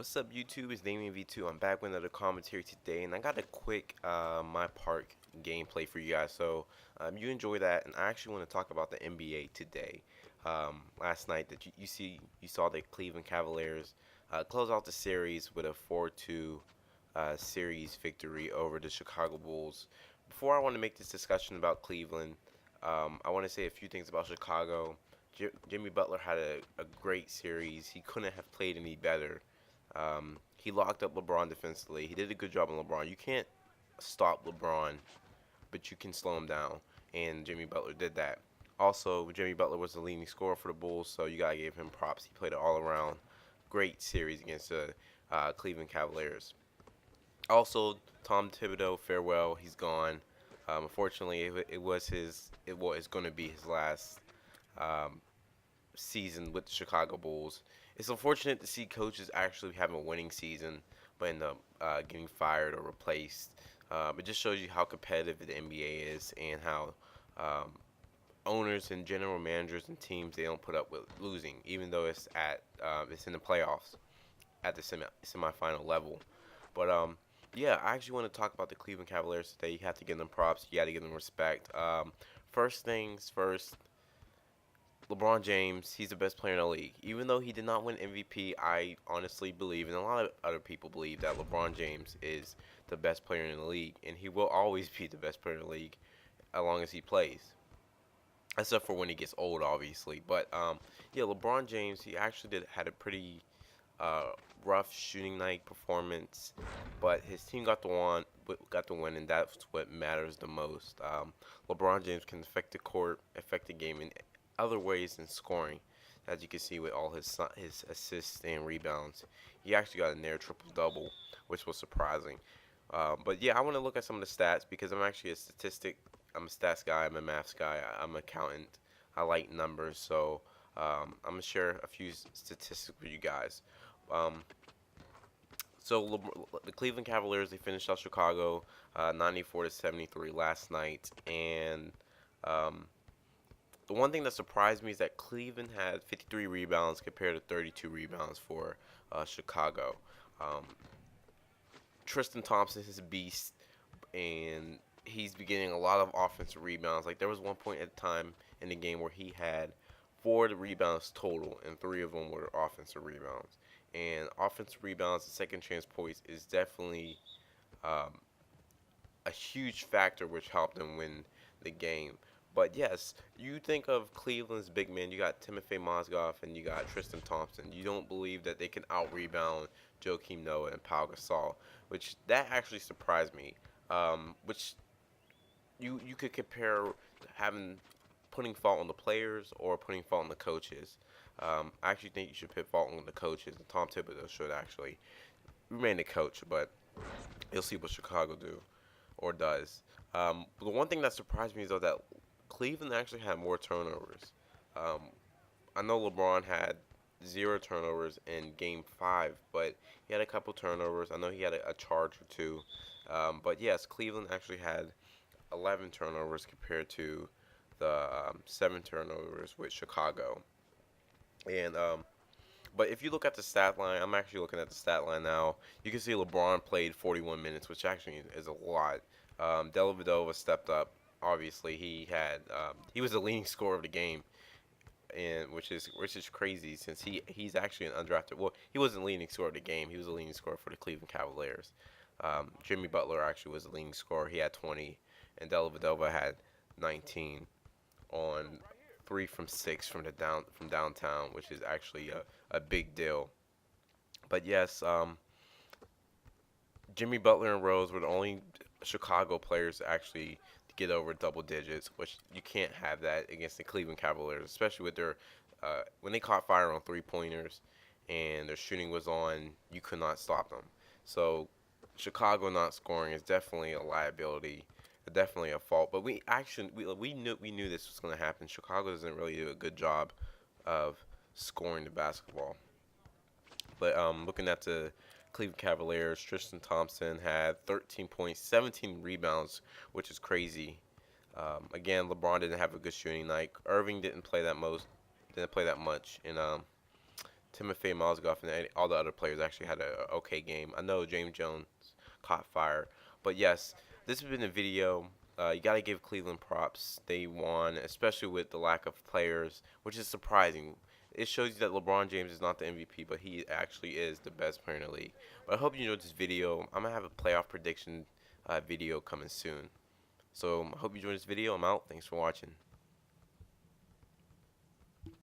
What's up, YouTube? It's Damean V2. I'm back with another commentary today, and I got a quick MyPark gameplay for you guys. So you enjoy that, and I actually want to talk about the NBA today. Last night, that you saw the Cleveland Cavaliers close out the series with a 4-2 series victory over the Chicago Bulls. Before I want to make this discussion about Cleveland, I want to say a few things about Chicago. Jimmy Butler had a great series. He couldn't have played any better. He locked up LeBron defensively. He did a good job on LeBron. You can't stop LeBron, but you can slow him down, and Jimmy Butler did that. Also, Jimmy Butler was the leading scorer for the Bulls, so you gotta give him props. He played an all-around great series against the Cleveland Cavaliers. Also, Tom Thibodeau, farewell. He's gone. Unfortunately, it's going to be his last um, season with the Chicago Bulls. It's unfortunate to see coaches actually having a winning season, but end up getting fired or replaced. It just shows you how competitive the NBA is and how um, owners and general managers and teams, they don't put up with losing, even though it's in the playoffs at the semifinal level. But yeah, I actually want to talk about the Cleveland Cavaliers today. You have to give them props. You got to give them respect. First things first, LeBron James, he's the best player in the league. Even though he did not win MVP, I honestly believe, and a lot of other people believe, that LeBron James is the best player in the league, and he will always be the best player in the league as long as he plays. Except for when he gets old, obviously. But yeah, LeBron James, he actually had a pretty uh, rough shooting night performance, but his team got the win, and that's what matters the most. LeBron James can affect the court, affect the game in other ways than scoring, as you can see with all his assists and rebounds. He actually got a near triple double, which was surprising. But yeah, I want to look at some of the stats because I'm a stats guy. I'm a maths guy. I'm an accountant. I like numbers, so I'm gonna share a few statistics with you guys. Um, the Cleveland Cavaliers, they finished out Chicago 94 to 73 last night, and um, the one thing that surprised me is that Cleveland had 53 rebounds compared to 32 rebounds for Chicago. Um, Tristan Thompson is a beast, and he's beginning a lot of offensive rebounds. Like, there was one point at the time in the game where he had four rebounds total, and three of them were offensive rebounds. And offensive rebounds and second chance points is definitely um, a huge factor which helped them win the game. But yes, you think of Cleveland's big men. You got Timothy Mozgov and you got Tristan Thompson. You don't believe that they can out rebound Joakim Noah and Pau Gasol, which that actually surprised me. Which you could compare having putting fault on the players or putting fault on the coaches. I actually think you should put fault on the coaches. And Tom Thibodeau should actually remain the coach, but you'll see what Chicago do or does. The one thing that surprised me is though that Cleveland actually had more turnovers. Um, I know LeBron had zero turnovers in Game 5, but he had a couple turnovers. I know he had a charge or two. But yes, Cleveland actually had 11 turnovers compared to the 7 turnovers with Chicago. And but if you look at the stat line, I'm actually looking at the stat line now. You can see LeBron played 41 minutes, which actually is a lot. Dellavedova stepped up. Obviously, he was the leading scorer of the game, and which is crazy since he's actually an undrafted. Well, he wasn't the leading scorer of the game. He was the leading scorer for the Cleveland Cavaliers. Jimmy Butler actually was the leading scorer. He had 20, and Dellavedova had 19 on 3 from 6 from downtown, which is actually a big deal. But yes, Jimmy Butler and Rose were the only Chicago players to actually get over double digits, which you can't have that against the Cleveland Cavaliers, especially with their when they caught fire on 3 pointers and their shooting was on, you could not stop them. So Chicago not scoring is definitely a liability, definitely a fault. But we knew this was going to happen. Chicago doesn't really do a good job of scoring the basketball. But looking at the Cleveland Cavaliers, Tristan Thompson had 13 points, 17 rebounds, which is crazy. Again, LeBron didn't have a good shooting night. Irving didn't play that much, and Timothy Mozgov and all the other players actually had a okay game. I know James Jones caught fire, but yes, this has been a video. You got to give Cleveland props. They won, especially with the lack of players, which is surprising. It shows you that LeBron James is not the MVP, but he actually is the best player in the league. But I hope you enjoyed this video. I'm gonna have a playoff prediction video coming soon. So I hope you enjoyed this video. I'm out. Thanks for watching.